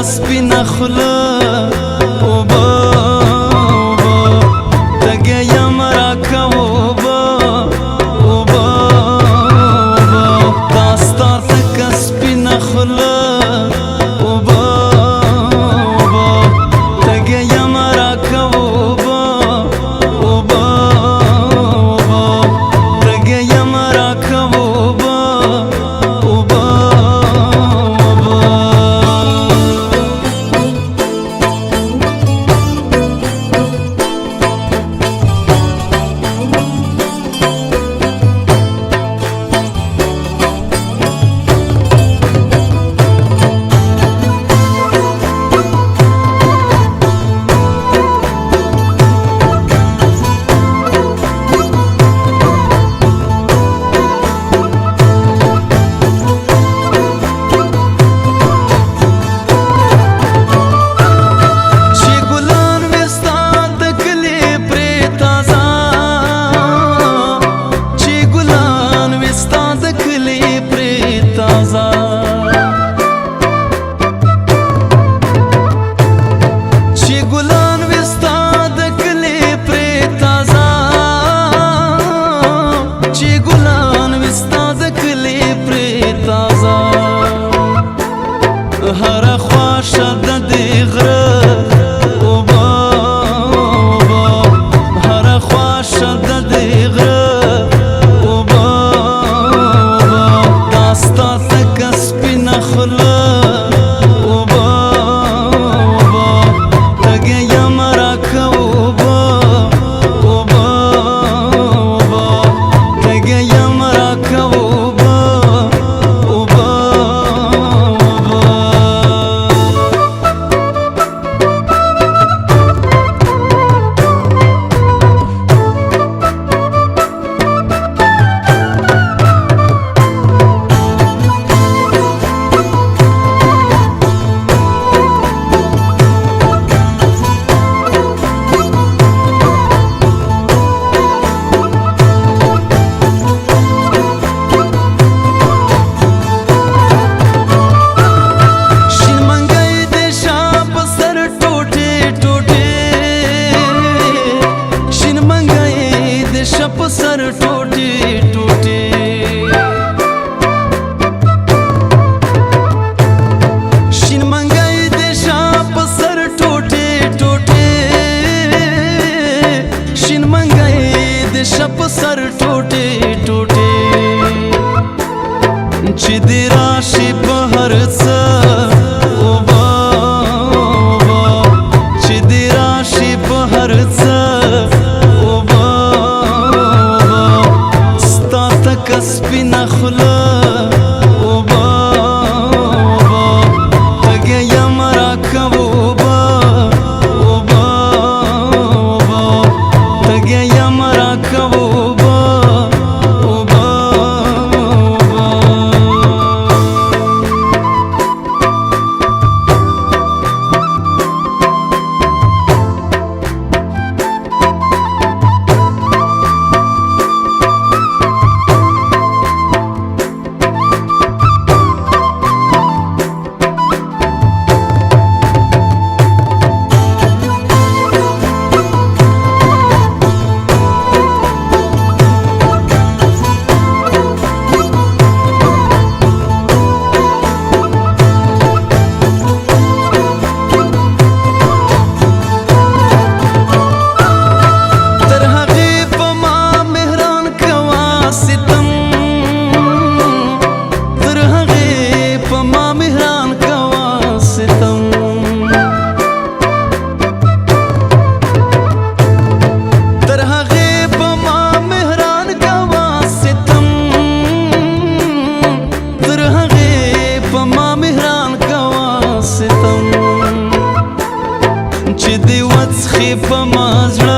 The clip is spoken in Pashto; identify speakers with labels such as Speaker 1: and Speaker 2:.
Speaker 1: سپینا خوله هر خواشه د دې غره اوبه هر خواشه د دې غره اوبه دا ستا تکه سپینه خوله اوبه تږې یم راکه اوبه تږې یم راکه اوبه सर टूटी टूटी शिन मंगाई देशा सर टूटी टूटी शिन मंगाई देशा सर टूटी टूटी चिदी राशि बहरच ओबा चिदी राशि बहरच سپینا خوله اوبه تږې یم راکه اوبه تږې یم راکه اوبه چې دی وڅخې په ما زړه